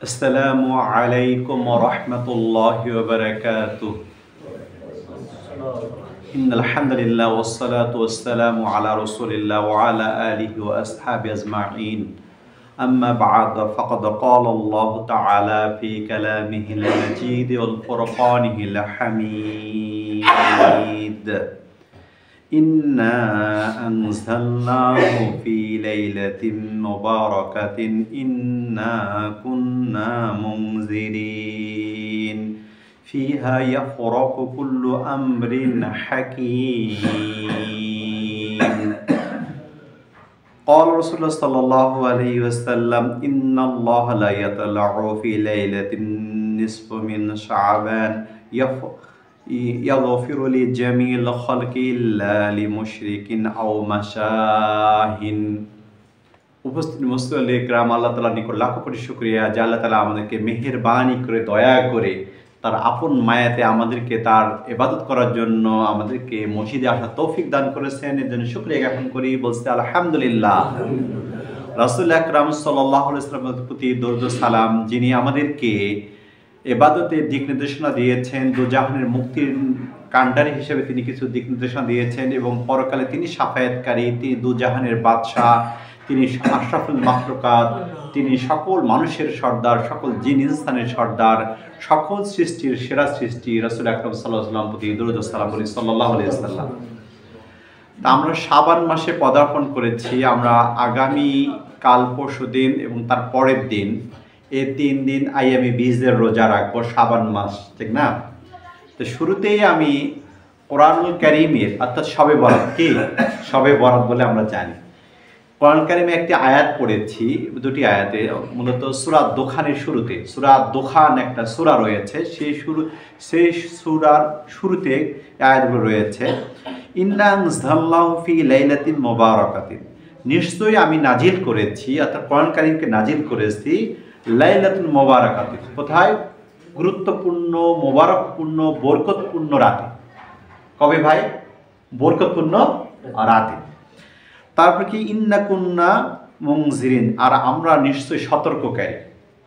আসসালামু আলাইকুম ওয়া রাহমাতুল্লাহি ওয়া বারাকাতুহু। ইন্নাল হামদুলিল্লাহ ওয়াস সালাতু ওয়াস সালামু আলা রাসূলিল্লাহ ওয়া আলা আলিহি ওয়া আসহাবিহি আজমাইন। আম্মা বা'দ ফাকাদ ক্বালা আল্লাহু তাআলা ফি কালামিহিল মাজিদ ওয়াল ফুরকানিহিল হামিদ। ইন্না আনজালনাহু ফি লাইলাতিন মুবারাকাতিন ইন্না কুন্না মুনজিরিন ফিহা ইয়াফরাকু কুল্লু আমরিন হাকীম। قال رسول الله صلى الله عليه وسلم إن الله لا يطلع في ليلة النصف من شعبان يغفر لجميع الخلق إلا لمشرك أو مشاهن। উপস্থিত মুসল্লি کرام, আল্লাহ তাআলার নিকট লাখ কোটি শুকরিয়া যে আল্লাহ তাআলা আমাদেরকে মেহেরবানি করে দয়া করে তার আপন মায়াতে আমাদেরকে তার ইবাদত করার জন্য আমাদেরকে মসজিদে আসার তৌফিক দান করেছেন। এর জন্য শুকরিয়া জ্ঞাপন করি, বলতে আলহামদুলিল্লাহ। রাসূল আকরাম সাল্লাল্লাহু আলাইহি ওয়াসাল্লামের প্রতি দরুদ ও সালাম, যিনি আমাদেরকে ইবাদতের দিক নির্দেশনা দিয়েছেন, দুজাহানের মুক্তির কাণ্ডারি হিসেবে তিনি কিছু দিক নির্দেশনা দিয়েছেন এবং পরকালে তিনি শাফায়াতকারী, তিনি দুজাহানের বাদশাহ, তিনি আশরাফুল মাখলুকাত, তিনি সকল মানুষের সর্দার, সকল জিন ইনসানের সর্দার, সকল সৃষ্টির সেরা সৃষ্টি রাসূল আকরাম সাল্লাল্লাহু আলাইহি ওয়াসাল্লাম প্রতি দরুদ ও সালাম বলি সাল্লাল্লাহু আলাইহি ওয়াসাল্লাম। তা আমরা শাবান মাসে পদার্পণ করেছি। আমরা আগামী কাল পরশুদিন এবং তার পরের দিন এই 3 দিন আইয়ামে বীজের রোজা রাখবো শাবান মাস, ঠিক না? তো শুরুতেই আমি কোরআনুল কারীমের অর্থাৎ শবে বরাত, কি শবে বরাত বলে আমরা জানি, কোরআন কারীমে একটি আয়াত পড়েছি, দুটি আয়াতে, মূলত সূরা দোখানের শুরুতে, সূরা দোখান একটা সূরা রয়েছে, সেই সূরার শুরুতে আয়াতগুলো রয়েছে। ইন্না আনজালনাহু ফি লাইলাতিন মুবারাকাতিন, নিশ্চয়ই আমি নাজিল করেছি, অর্থাৎ কোরআন কারীমকে নাজিল করেছি লাইলাতুল মুবারাকাতিন, কোথায়? গুরুত্বপূর্ণ, মোবারকপূর্ণ, বরকতপূর্ণ রাতে। কবে ভাই? বরকতপূর্ণ রাতে। তারপর কি? ইন্না কুন্না মুনজিরিন, আর আমরা নিশ্চয়ই সতর্ককারী।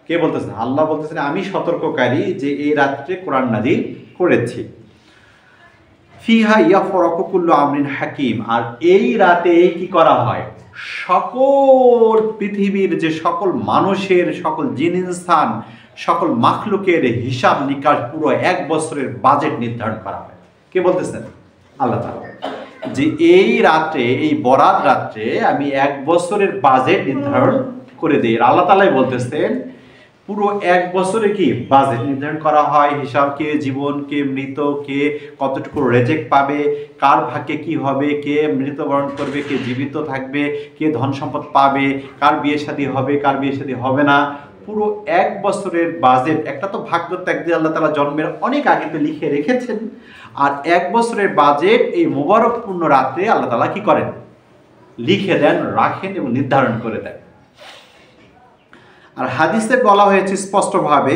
কে বলতেছেন? আল্লাহ বলতেছেন আমি সতর্ককারী যে এই রাত্রে কোরআন নাজিল করেছি। ফিহা ইয়াফরাকু কুল্লু আমরিন হাকিম, আর এই রাতে কি করা হয়? সকল পৃথিবীর যে সকল মানুষের, সকল জিন ইনসান, সকল মাখলুকের হিসাব নিকাশ, পুরো 1 বছরের বাজেট নির্ধারণ করা হয়। কে বলতেছেন? আল্লাহ তাআলা, যে এই রাত্রে, এই বরাত রাত্রে আমি 1 বছরের বাজেট নির্ধারণ করে দিই। আল্লাহ তাআলাই বলতেছেন পুরো 1 বছরে কি বাজেট নির্ধারণ করা হয়, হিসাব, কে জীবন, কে মৃত, কে কতটুকু রেজেক পাবে, কার ভাগ্যে কি হবে, কে মৃত্যুবরণ করবে, কে জীবিত থাকবে, কে ধন সম্পদ পাবে, কার বিয়ে শাদী হবে, কার বিয়ে শাদী হবে না, পুরো 1 বছরের বাজেট। একটা তো ভাগ্য একদিন আল্লাহ তাআলা জন্মের অনেক আগে তো লিখে রেখেছেন, আর 1 বছরের বাজেট এই মোবারকপূর্ণ রাতে আল্লাহ তাআলা কি করেন? লিখে দেন, রাখেন এবং নির্ধারণ করে দেন। আর হাদিসে বলা হয়েছে স্পষ্টভাবে,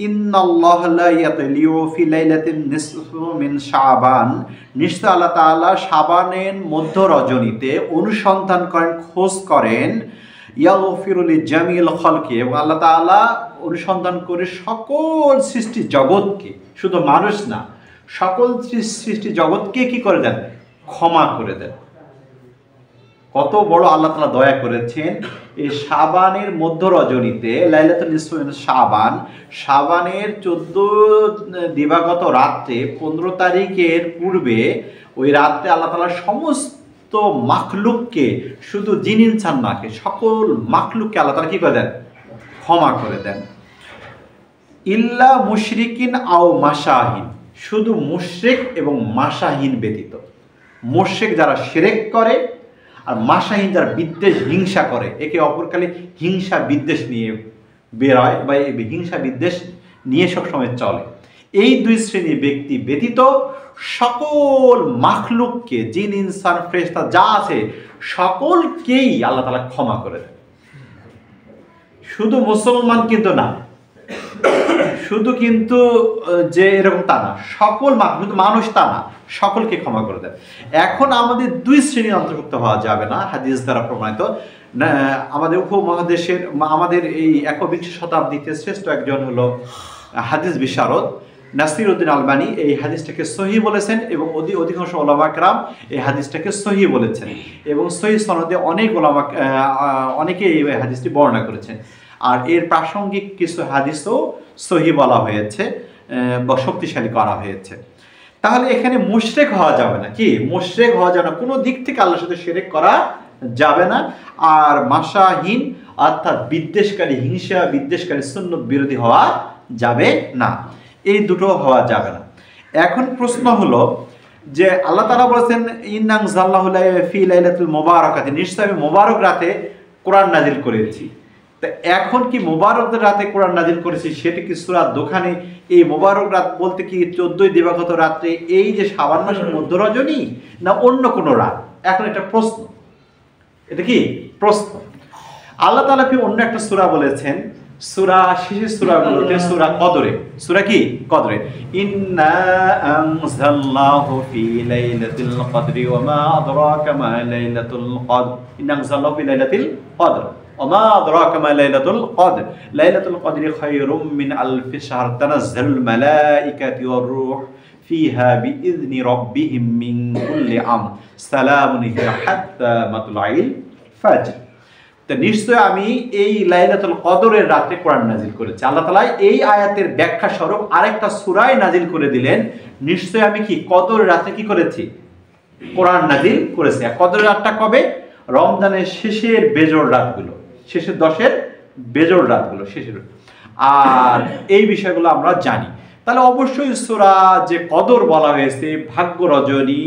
ইন্নাল্লাহা লা ইয়াতলিউ ফি লাইলাতিন নিসফি মিন শাবান, নিশ্চয় আল্লাহ তাআলা শাবানের মধ্য রজনীতে অনুসন্ধান করেন, খোঁজ করেন, ইয়াগফিরু লিজামিল খালকি, এবং আল্লাহ তাআলা অনুসন্ধান করে সকল সৃষ্টি জগৎকে, শুধু মানুষ না, সকল সৃষ্টি জগৎকে কি করে দেন? ক্ষমা করে দেন। কত বড় আল্লাহ তাআলা দয়া করেছেন। এই শাবানের মধ্য রজনীতে, লাইলাতুল নিসফি মিন শাবান, শাবানের 14 দিবাগত রাত্রে, 15 তারিখের পূর্বে, ওই রাত্রে আল্লাহ তাআলা সমস্ত মাখলুককে, শুধু জিন ইনসান না, সকল মাখলুককে আল্লাহ তাআলা কি করে দেন? ক্ষমা করে দেন। ইল্লা মুশরিকিন আও মাশাহিন, শুধু মুশরিক এবং মাশাহিন ব্যতীত। মুশরিক যারা শিরক করে, আর মাশাহিন যারা বিদ্বেষ, হিংসা করে, একে অপরকালে হিংসা বিদ্বেষ নিয়ে বের হয়, বা এই হিংসা বিদ্বেষ নিয়ে সবসময় চলে, এই 2 শ্রেণীর ব্যক্তি ব্যতীত সকল মাখলুককে, জিন ইনসান ফেরেশতা যা আছে সকলকেই আল্লাহ তাআলা ক্ষমা করে দেন। শুধু মুসলমান কিন্তু না, শুধু কিন্তু যে এরকম তা না, সকল মানুষ তা না, সকলকে ক্ষমা করে দেন। এখন আমাদের দুই শ্রেণীর অন্তর্ভুক্ত হওয়া যাবে না হাদিস দ্বারা প্রমাণিত। আমাদের উপমহাদেশের, আমাদের এই একবিংশ শতাব্দীতে শ্রেষ্ঠ একজন হলো হাদিস বিশারদ নাসির উদ্দিন আলবানী এই হাদিসটাকে সহি বলেছেন, এবং অধিকাংশ ওলামা কেরাম এই হাদিসটাকে সহি বলেছেন, এবং সহি সনদে অনেকে এই হাদিসটি বর্ণনা করেছেন। আর এর প্রাসঙ্গিক কিছু হাদিসও সহি বলা হয়েছে বা শক্তিশালী করা হয়েছে। তাহলে এখানে মুশরিক হওয়া যাবে না, কি মুশরিক হওয়া যাবে না, কোনো দিক থেকে আল্লাহর সাথে শিরক করা যাবে না। আর মাশাহীন অর্থাৎ বিদ্বেষকারী, হিংসা বিদ্বেষকারী, সুন্নত বিরোধী হওয়া যাবে না, এই দুটো হওয়া যাবে না। এখন প্রশ্ন হলো যে আল্লাহ তাআলা বলেছেন ইন্না আনজালনাহু ফি লাইলাতুল মুবারাকাতি, নিশ্চয় আমি মোবারক রাতে কোরআন নাজিল করেছি। তা এখন কি মোবারক রাতে কোরআন নাজিল করেছি সেটা কি সূরা দোখানে, এই মোবারক রাত বলতে কি 14 দিবাগত রাত্রে এই যে শাবান মাসের মধ্য রজনী, না অন্য কোনো রাত? এখন এটা প্রশ্ন, এটা কি প্রশ্ন। আল্লাহ তাআলা কি অন্য একটা সূরা বলেছেন, সূরা শেষের সূরাগুলোতে, সূরা কদরে, সূরা কি কদরে, ইন্না আনজালনাহু ফি লাইলাতিল কদরি ওয়া মা আদরাকা মা লাইলাতুল কদর, ইন্না আনজালনাহু ফি লাইলাতিল কদর ওয়া মা আদরাকা মা লাইলাতুল কদর, লাইলাতুল কদরি খায়রুম মিন আলফি শাহর, তানাজ্জালুল মালাইকাতু ওয়ার রূহ ফিহা বিইذনি রাব্বিহিম মিন কুল্লি আমর, সালামুন হিয়া হাত্তা মাতলাইল ফাজর। তো নিশ্চয় আমি এই লাইলাতুল কদরের রাতে কোরআন নাজিল করেছি। আল্লাহ তাআলা এই আয়াতের ব্যাখ্যা স্বরূপ আরেকটা সূরায় নাজিল করে দিলেন, নিশ্চয় আমি কি কদরের রাতে কি করেছি, কোরআন নাজিল করেছি। আর কদরের রাতটা কবে? রমজানের শেষের বেজোড় রাতগুলো, শেষের 10-এর বেজোড় রাতগুলো, শেষের। আর এই বিষয়গুলো আমরা জানি। তাহলে অবশ্যই সূরা যে কদর বলা হয়েছে, ভাগ্য রজনী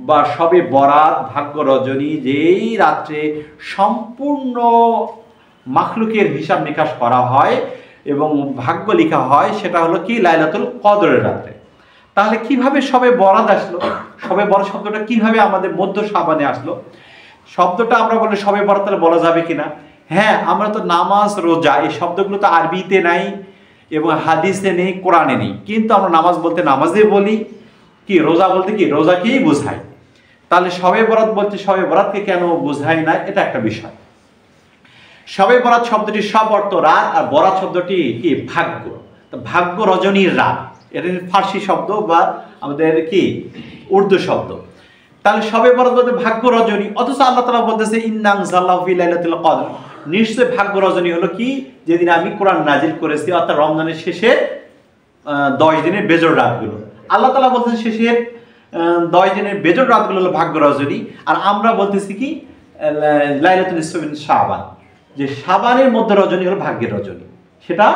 বা শবে বরাত, ভাগ্য রজনী, যেই রাত্রে সম্পূর্ণ মাখলুকের হিসাব নিকাশ করা হয় এবং ভাগ্য লেখা হয়, সেটা হলো কি লাইলাতুল কদরের রাত্রে। তাহলে কিভাবে শবে বরাত আসলো, শবে বরাত শব্দটা কিভাবে আমাদের মধ্য শাবানে আসলো? শব্দটা আমরা বলে শবে বরাত তাহলে বলা যাবে কিনা? হ্যাঁ, আমরা তো নামাজ রোজা এই শব্দগুলো তো আরবিতে নাই এবং হাদিসে নেই, কোরআনে নেই, কিন্তু আমরা নামাজ বলতে নামাজে বলি, কি রোজা বলতে কি রোজাকেই বোঝাই। তাহলে শবে বরাত বলতে শবে বরাতকে কেন বোঝায় না, এটা একটা বিষয়। শবে বরাত শব্দটি সব অর্থ রাত, আর বরাত শব্দটি কি ভাগ্য। তো ভাগ্য রজনীর রাত, এটা ফার্সি শব্দ বা আমাদের কি উর্দু শব্দ। তাহলে শবে বরাত বলতে ভাগ্য রজনী, অথচ আল্লাহ তাআলা বলতেছে ইন্না আনজালনাহু ফি লাইলাতুল কদর, নিশ্চয় ভাগ্য রজনী হলো কি যেদিন আমি কোরআন নাজিল করেছি, অর্থাৎ রমজানের শেষের 10 দিনের বেজোড় রাতগুলো। আল্লাহ তাআলা বলতেছেন শেষের 10 দিনের বেজোড় রাতগুলো হলো ভাগ্য রজনী, আর আমরা বলতেছি কি লাইলাতুল নিসফি মিন শাবান, যে শাবানের মধ্যে রজনী হলো ভাগ্যের রজনী, সেটা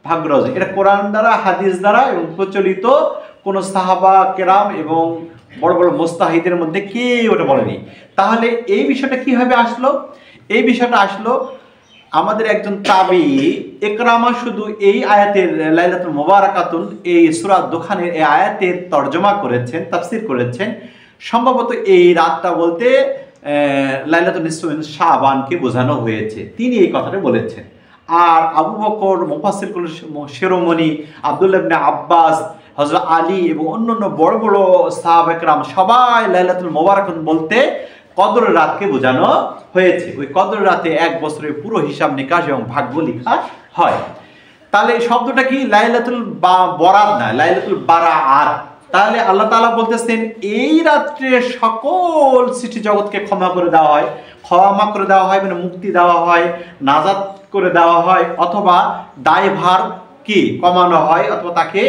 ভাগ্য রজনী। এটা কোরআন দ্বারা, হাদিস দ্বারা এবং প্রচলিত কোন সাহাবা কেরাম এবং বড় বড় মুস্তাহিদের মধ্যে কেউ ওটা বলেনি। তাহলে এই বিষয়টা কিভাবে আসলো? এই বিষয়টা আসলো আমাদের একজন তাবি ইকরামা শুধু এই আয়াতের লাইলাতুল মুবারাকাতুন, এই সূরা দোখানের এই আয়াতের তরজমা করেছেন, তাফসীর করেছেন। সম্ভবত এই রাতটা বলতে লাইলাতুল নিসফি মিন শাবানকে বোঝানো হয়েছে, তিনি এই কথাটা বলেছেন। আর আবু বকর, মুফাসসির শিরোমণি আব্দুল্লাহ ইবনে আব্বাস, হযরত আলী এবং অন্যান্য বড় বড় সাহাবা কেরাম সবাই লাইলাতুল মুবারাকাতুন বলতে কদরের রাতকে বোঝানো হয়েছে। ওই কদরের রাতে 1 বছরের পুরো হিসাব নিকাশ এবং ভাগ্য লেখা হয়। তাহলে এই শব্দটা কি লাইলাতুল বরাত না, লাইলাতুল বারাআত। তাহলে আল্লাহ তাআলা বলতেছেন এই রাত্রে সকল সৃষ্টি জগৎকে ক্ষমা করে দেওয়া হয়, ক্ষমা করে দেওয়া হয় মানে মুক্তি দেওয়া হয়, নাজাত করে দেওয়া হয়, অথবা দায়ভার কি কমানো হয়, অথবা তাকে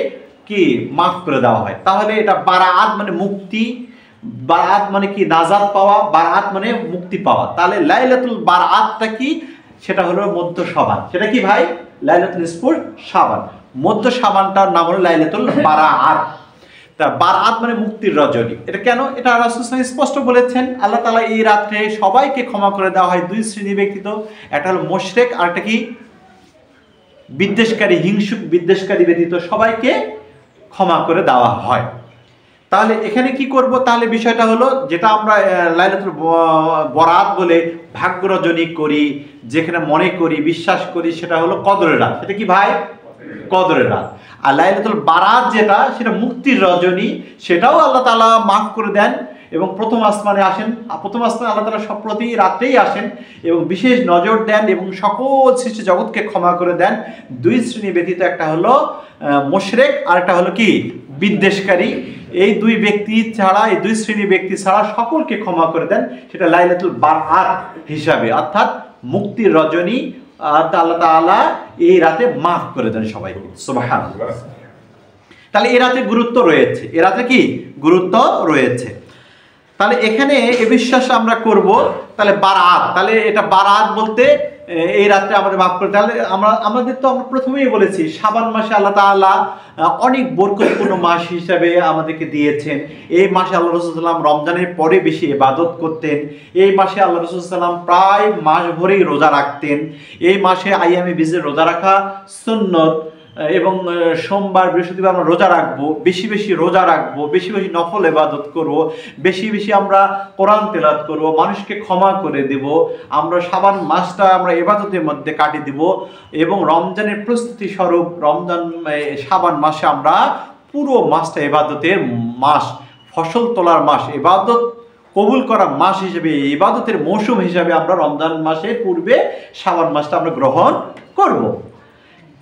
কি মাফ করে দেওয়া হয়। তাহলে এটা বারাআত মানে মুক্তি, বারাআত মানে কি নাজাত পাওয়া, বারাআত মানে মুক্তি পাওয়া। তাহলে লাইলাতুল বারাআতটা কি, সেটা হলো মধ্য শাবান। সেটা কি ভাই? লাইলাতুল নিসফুল শাবান, মধ্য শাবানটার নাম হলো লাইলাতুল বারাআত। তা বারাআত মানে মুক্তির রজনী। এটা কেন? এটা রাসূল স্পষ্ট বলেছেন, আল্লাহ তাআলা এই রাত্রে সবাইকে ক্ষমা করে দেওয়া হয়। 2 শ্রেণী ব্যক্তিত, একটা হলো মুশরিক, আর একটা কি বিদ্বেষকারী, হিংসুক বিদ্বেষকারী ব্যতীত সবাইকে ক্ষমা করে দেওয়া হয়। তাহলে এখানে কি করব? তাহলে বিষয়টা হলো যেটা আমরা লাইলাতুল বরাত বলে ভাগ্য রজনী করি, যেখানে মনে করি, বিশ্বাস করি, সেটা হলো কদরের রাত। সেটা কি ভাই? কদরের রাত। আর লাইলাতুল বারাত যেটা, সেটা মুক্তির রজনী, সেটাও আল্লাহ তাআলা মাফ করে দেন এবং প্রথম আসমানে আসেন। প্রথম আসমানে আল্লাহ তাআলা সব প্রতি রাত্রেই আসেন এবং বিশেষ নজর দেন এবং সকল সৃষ্টি জগৎকে ক্ষমা করে দেন। দুই শ্রেণী ব্যতীত, একটা হলো মুশরিক আর একটা হলো কি বিদ্বেষকারী। এই দুই ব্যক্তি ছাড়া, এই দুই শ্রেণী ব্যক্তি ছাড়া সকলকে ক্ষমা করে দেন, সেটা লাইলাতুল বারাত হিসাবে, অর্থাৎ মুক্তির রজনী আল্লাহ তাআলা এই রাতে মাফ করে দেন সবাইকে। সুবহানাল্লাহ। তাহলে এই রাতে গুরুত্ব রয়েছে, এ রাতে কি গুরুত্ব রয়েছে। তাহলে এখানে এ বিশ্বাস আমরা করব। তাহলে বারাত, তাহলে এটা বারাত বলতে এই রাত্রে আমাদের মাফ করে। তাহলে আমাদের তো আমরা প্রথমেই বলেছি শাবান মাসে আল্লাহ তাআলা অনেক বরকতপূর্ণ মাস হিসাবে আমাদেরকে দিয়েছেন। এই মাসে আল্লাহ রাসূল সাল্লাল্লাহু আলাইহি ওয়াসাল্লাম রমজানের পরে বেশি ইবাদত করতেন। এই মাসে আল্লাহ রাসূল সাল্লাল্লাহু আলাইহি ওয়াসাল্লাম প্রায় মাস ভরেই রোজা রাখতেন। এই মাসে আইয়ামে বীজের রোজা রাখা সুন্নত এবং সোমবার বৃহস্পতিবার আমরা রোজা রাখবো, বেশি বেশি রোজা রাখবো, বেশি বেশি নফল ইবাদত করব, বেশি বেশি আমরা কোরআন তেলাওয়াত করব, মানুষকে ক্ষমা করে দেব, আমরা শাবান মাসটা আমরা ইবাদতের মধ্যে কাটিয়ে দিব এবং রমজানের প্রস্তুতি স্বরূপ রমজান শাবান মাসে আমরা পুরো মাসটা ইবাদতের মাস, ফসল তোলার মাস, ইবাদত কবুল করা মাস হিসেবে, ইবাদতের মৌসুম হিসাবে আমরা রমজান মাসের পূর্বে শাবান মাসটা আমরা গ্রহণ করব।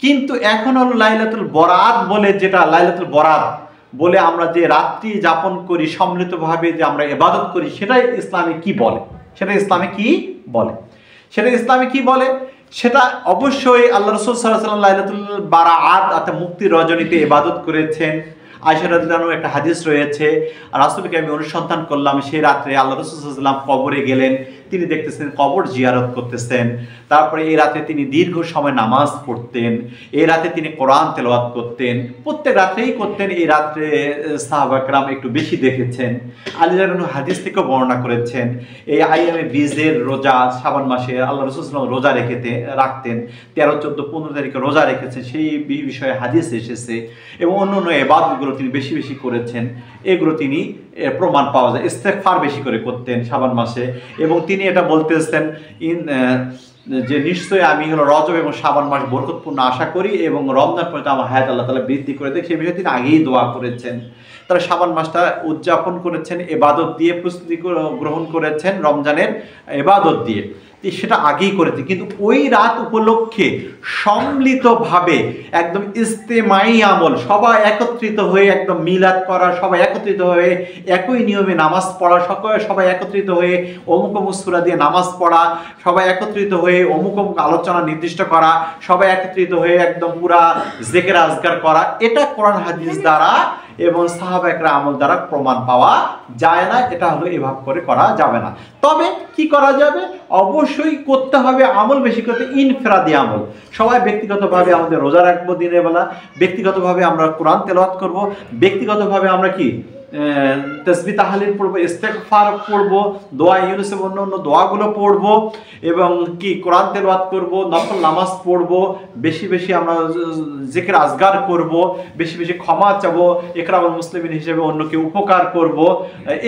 কিন্তু এখন হলো লাইলাতুল বরাত বলে, যেটা লাইলাতুল বরাত বলে আমরা যে রাত্রি যাপন করি সম্মিলিতভাবে, যে আমরা ইবাদত করি, সেটাই ইসলামে কি বলে, সেটা ইসলামে কি বলে, সেটা ইসলামে কি বলে, সেটা অবশ্যই আল্লাহ রাসূল সাল্লাল্লাহু আলাইহি ওয়াসাল্লাম লাইলাতুল বারাত অর্থাৎ মুক্তির রজনীতে ইবাদত করেছেন। আয়েশা রাদিয়াল্লাহু আনহা একটা হাদিস রয়েছে, রাসূলকে আমি অনুসন্ধান করলাম, সেই রাত্রে আল্লাহ রাসূল সাল্লাল্লাহু আলাইহি ওয়াসাল্লাম কবরে গেলেন, তিনি দেখতেছেন কবর জিয়ারত করতেছেন। তারপরে এই রাতে তিনি দীর্ঘ সময় নামাজ পড়তেন, এই রাতে তিনি কোরআন তেলাওয়াত করতেন, প্রত্যেক রাত্রেই করতেন। এই রাত্রে সাহাবা কেরাম একটু বেশি দেখেছেন। আলী রাদিয়াল্লাহু আনহু হাদিস থেকে বর্ণনা করেছেন, এই আইয়ামে বীজের রোজা শাবান মাসে আল্লাহ রাসূল সাল্লাল্লাহু আলাইহি ওয়াসাল্লাম রোজা রাখতেন, 13, 14, 15 তারিখে রোজা রেখেছেন, সেই বিষয়ে হাদিস এসেছে। এবং অন্য অন্য ইবাদতগুলো তিনি বেশি বেশি করেছেন, এগুলো তিনি প্রমাণ পাওয়া যায়। ইস্তেগফার বেশি করে করতেন শাবান মাসে এবং তিনি এটা বলতেছেন যে নিশ্চয়ই আমি হলো রজব এবং শাবান মাস বরকতপূর্ণ আশা করি এবং রমজান পর্যন্ত আমার হায়াত আল্লাহ তাআলা বৃদ্ধি করে দেয়, সেই বিষয়ে তিনি আগেই দোয়া করেছেন। তারা শাবান মাসটা উদযাপন করেছেন ইবাদত দিয়ে, প্রস্তুতি গ্রহণ করেছেন রমজানের ইবাদত দিয়ে, সেটা আগেই করেছে। কিন্তু ওই রাত উপলক্ষে সম্মিলিতভাবে একদম ইজতেমাই আমল, সবাই একত্রিত হয়ে একদম মিলাদ করা, সবাই একত্রিত হয়ে একই নিয়মে নামাজ পড়া, সবাই একত্রিত হয়ে অমুক অমুক সূরা দিয়ে নামাজ পড়া, সবাই একত্রিত হয়ে অমুক অমুক আলোচনা নির্দিষ্ট করা, সবাই একত্রিত হয়ে একদম পুরা জিকির আজকার করা, এটা কোরআন হাদিস দ্বারা এবং সাহাবা একরাম আমল দ্বারা প্রমাণ পাওয়া যায় না। এটা হলো এভাবে করে করা যাবে না। তবে কি করা যাবে, অবশ্যই করতে হবে আমল বেশি করতে, ইনফিরাদি আমল। সবাই ব্যক্তিগতভাবে আমাদের রোজা রাখবো দিনের বেলা, ব্যক্তিগতভাবে আমরা কোরআন তেলাওয়াত করব, ব্যক্তিগতভাবে আমরা কি তাসবিহ তাহলিল পড়বো, ইস্তেগফার পড়বো, দোয়া ইউনুস এবং অন্য দোয়াগুলো পড়বো এবং কি কোরআন তেলাওয়াত করব, নফল নামাজ পড়বো, বেশি বেশি আমরা জিকির আজগার করব, বেশি বেশি ক্ষমা চাবো, ইকরামুল মুসলিমিন হিসেবে অন্যকে উপকার করব।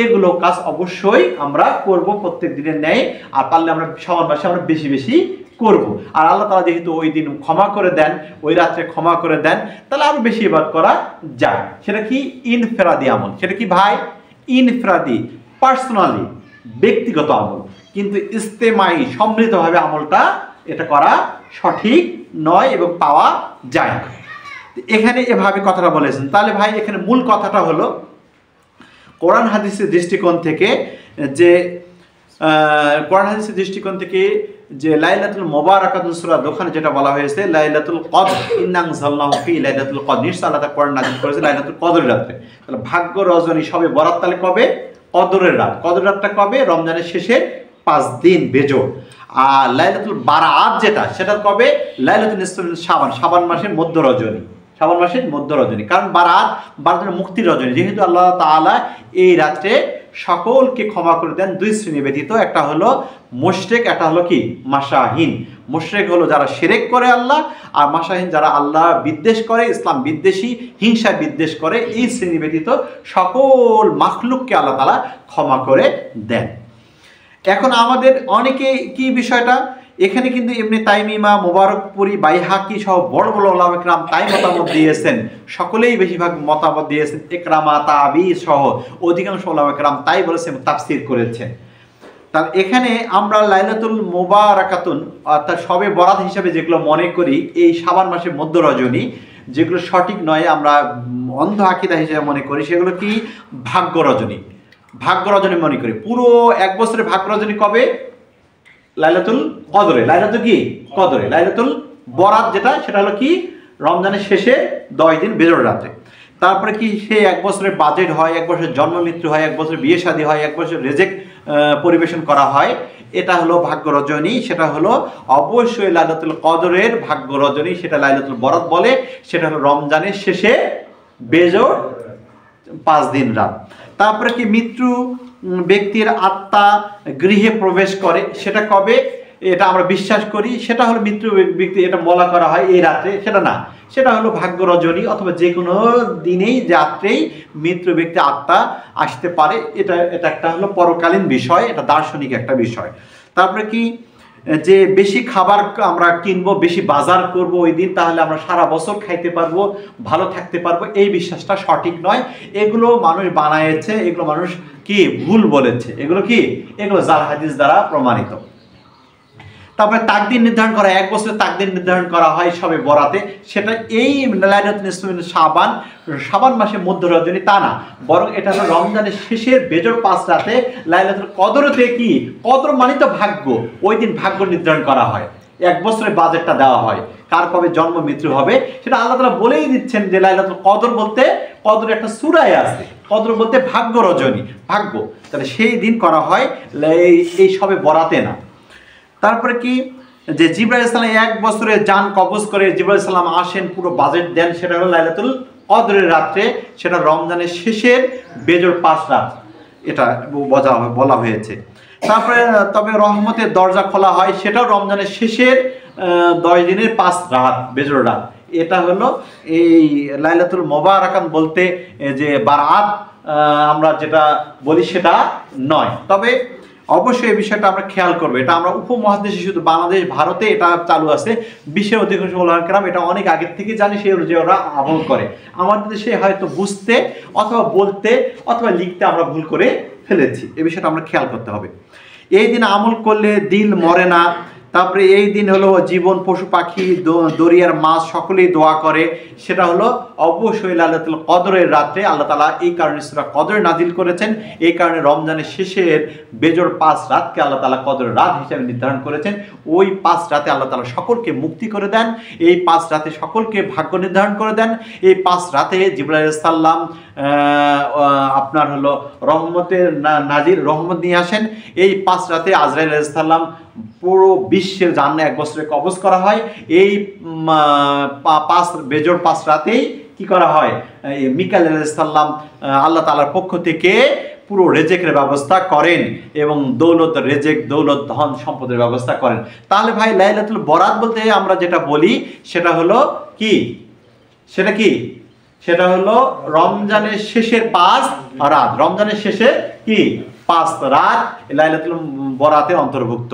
এগুলো কাজ অবশ্যই আমরা করব প্রত্যেক দিনের ন্যায়। আর পারলে আমরা শাবান মাসে আমরা বেশি বেশি করব। আর আল্লাহ তাআলা যেহেতু ওই দিন ক্ষমা করে দেন, ওই রাত্রে ক্ষমা করে দেন, তাহলে আরো বেশি ইবাদত করা যায়। সেটা কি ইনফিরাদি আমল, সেটা কি ভাই ইনফিরাদি, পার্সোনালি ব্যক্তিগত আমল। কিন্তু ইজতেমাই সম্মিলিতভাবে আমলটা এটা করা সঠিক নয় এবং পাওয়া যায় না। এখানে এভাবে কথাটা বলেছেন। তাহলে ভাই এখানে মূল কথাটা হলো কোরআন হাদিসের দৃষ্টিকোণ থেকে, যে কোরআন হাদিসের দৃষ্টিকোণ থেকে যে লাইলাতুল মুবারাকাতুন সূরা দোখানে যেটা বলা হয়েছে লাইলাতুল কদর, ইন্না আনজালনাহু ফি লাইলাতুল কদর, নিশ্চয় আল্লাহ তাআলা কোরআন নাযিল করেছে লাইলাতুল কদরের রাতে। তাহলে ভাগ্য রজনী সবে বরাত, তাহলে কবে? কদরের রাত। কদরের রাতটা কবে? রমজানের শেষের 5 দিন বেজোড়। আর লাইলাতুল বারাত যেটা, সেটা কবে? লাইলাতুল নিসফুল শাবান, শাবান মাসের মধ্য রজনী, শাবান মাসের মধ্য রজনী। কারণ বারাত মুক্তির রজনী, যেহেতু আল্লাহ তাআলা এই রাত্রে সকলকে ক্ষমা করে দেন দুই শ্রেণী ব্যতীত, একটা হলো মুশরিক, একটা হলো কি মাশাহীন। মুশরিক হলো যারা শিরক করে আল্লাহ, আর মাশাহীন যারা আল্লাহ বিদ্বেষ করে, ইসলাম বিদ্বেষী, হিংসা বিদ্বেষ করে। এই শ্রেণী ব্যতীত সকল মাখলুককে আল্লাহ তাআলা ক্ষমা করে দেন। এখন আমাদের অনেকে কি বিষয়টা, এখানে কিন্তু ইবনে তাইমিমা, মুবারকপুরি, বাইহাকি সহ বড় বড় ওলামা ইকরাম তাই মতামত দিয়েছেন, সকলেই বেশিরভাগ মতামত দিয়েছেন, ইকরামা, তাবি সহ অধিকাংশ ওলামা ইকরাম তাই বলেছেন, তাফসীর করেছেন। তার এখানে আমরা লাইলাতুল মুবারাকাতুন অর্থাৎ শবে বরাত হিসাবে যেগুলো মনে করি এই শাবান মাসের মধ্য রজনী, যেগুলো সঠিক নয়, আমরা অন্ধ আকীদা হিসেবে মনে করি, সেগুলো কি ভাগ্য রজনী। ভাগ্য রজনী মনে করি। পুরো এক বছরের ভাগ্য রজনী কবে? লাইলাতুল কদরে। লাইলাতুল কি? কদরে। লাইলাতুল বরাত যেটা, সেটা হলো কি রমজানের শেষে 10 দিন বেজোড় রাতে। তারপরে কি সেই এক বছরের বাজেট হয়, এক বছরের জন্ম মৃত্যু হয়, এক বছরের বিয়ে শাদী হয়, এক বছরের রেজেক পরিবেশন করা হয়, এটা হলো ভাগ্য রজনী। সেটা হলো অবশ্যই লাইলাতুল কদরের ভাগ্য রজনী, সেটা লাইলাতুল বরাত বলে। সেটা হলো রমজানের শেষে বেজোড় 5 দিন রাত। তারপরে কি মৃত্যু ব্যক্তির আত্মা গৃহে প্রবেশ করে, সেটা কবে? এটা আমরা বিশ্বাস করি, সেটা হলো মৃত্যু ব্যক্তি, এটা বলা করা হয় এই রাতে, সেটা না, সেটা হলো ভাগ্য রজনী অথবা যে কোনো দিনেই রাত্রেই মৃত্যু ব্যক্তি আত্মা আসতে পারে। এটা একটা হলো পরকালীন বিষয়, এটা দার্শনিক একটা বিষয়। তারপরে কি যে বেশি খাবার আমরা কিনবো, বেশি বাজার করব ওই দিন, তাহলে আমরা সারা বছর খাইতে পারবো, ভালো থাকতে পারবো, এই বিশ্বাসটা সঠিক নয়। এগুলো মানুষ বানায়েছে, এগুলো মানুষ কি ভুল বলেছে, এগুলো কি, এগুলো জাল হাদিস দ্বারা প্রমাণিত। তারপরে তাকদির নির্ধারণ করা, এক বছরের তাকদির নির্ধারণ করা হয় সবে বরাতে, সেটা এই লাইলাতুল নিসফে শাবান মাসের মধ্য রজনী তা না, বরং এটা হলো রমজানের শেষের বেজোড় 5 রাতে লাইলাতুল কদরতে। কি কদর মানে তো ভাগ্য, ওই দিন ভাগ্য নির্ধারণ করা হয়, এক বছরের বাজেটটা দেওয়া হয়, কার কবে জন্ম মৃত্যু হবে সেটা আল্লাহ তাআলা বলেই দিচ্ছেন। যে লাইলাতুল কদর বলতে, কদর একটা সূরায় আছে, কদর বলতে ভাগ্য রজনী, ভাগ্য, তাহলে সেই দিন করা হয়, এই সবে বরাতে না। তারপরে কি যে জিবরাইল আলাইহিস সালাম এক বছরে জান কবজ করে জিবরাইল আলাইহিস সালাম আসেন, পুরো বাজেট দেন, সেটা হলো লাইলাতুল কদরের রাত্রে, সেটা রমজানের শেষের বেজোড় 5 রাত, এটা বলা হয়েছে। তারপরে তবে রহমতের দরজা খোলা হয়, সেটাও রমজানের শেষের 10 দিনের 5 রাত বেজোড় রাত, এটা হলো এই লাইলাতুল মুবারাকাত বলতে যে বারাত আমরা যেটা বলি সেটা নয়। তবে অবশ্যই এই বিষয়টা আমরা খেয়াল করবো, এটা আমরা উপমহাদেশে শুধু বাংলাদেশ, ভারতে এটা চালু আছে, বিশ্বের অধিকাংশ ওলামা কেরাম এটা অনেক আগের থেকে জানি, সেই অনুযায়ী ওরা আমল করে। আমাদের দেশে হয়তো বুঝতে অথবা বলতে অথবা লিখতে আমরা ভুল করে ফেলেছি, এই বিষয়টা আমরা খেয়াল করতে হবে। এই দিন আমল করলে দিল মরে না। তারপরে এই দিন হলো জীবন, পশু পাখি, দরিয়ার মাছ সকলেই দোয়া করে, সেটা হলো অবশ্যই লাইলাতুল কদরের রাত্রে। আল্লাহ তাআলা এই কারণে সূরা কদর নাজিল করেছেন, এই কারণে রমজানের শেষের বেজোড় 5 রাতকে আল্লাহ তাআলা কদরের রাত হিসেবে নির্ধারণ করেছেন। ওই 5 রাতে আল্লাহ তাআলা সকলকে মুক্তি করে দেন, এই 5 রাতে সকলকে ভাগ্য নির্ধারণ করে দেন। এই 5 রাতে জিবরাইল আলাইহিস সালাম আপনার হলো রহমতের নাজিল, রহমত নিয়ে আসেন। এই 5 রাতে আজরাইল আলাইহিস সালাম পুরো বিশ্বের জান এক বছরে কবজ করা হয়। এই 5 বেজোড় 5 রাতেই কি করা হয়, মিকাইল আলাইহিস সালাম আল্লাহ তাআলার পক্ষ থেকে পুরো রেজেকের ব্যবস্থা করেন এবং দৌলত, রেজেক, দৌলত, ধন সম্পদের ব্যবস্থা করেন। তাহলে ভাই লাইলাতুল বরাত বলতে আমরা যেটা বলি সেটা হলো কি, সেটা কি, সেটা হলো রমজানের শেষের 5 রাত, রমজানের শেষে কি 5 রাত লাইলাতুল বরাতের অন্তর্ভুক্ত।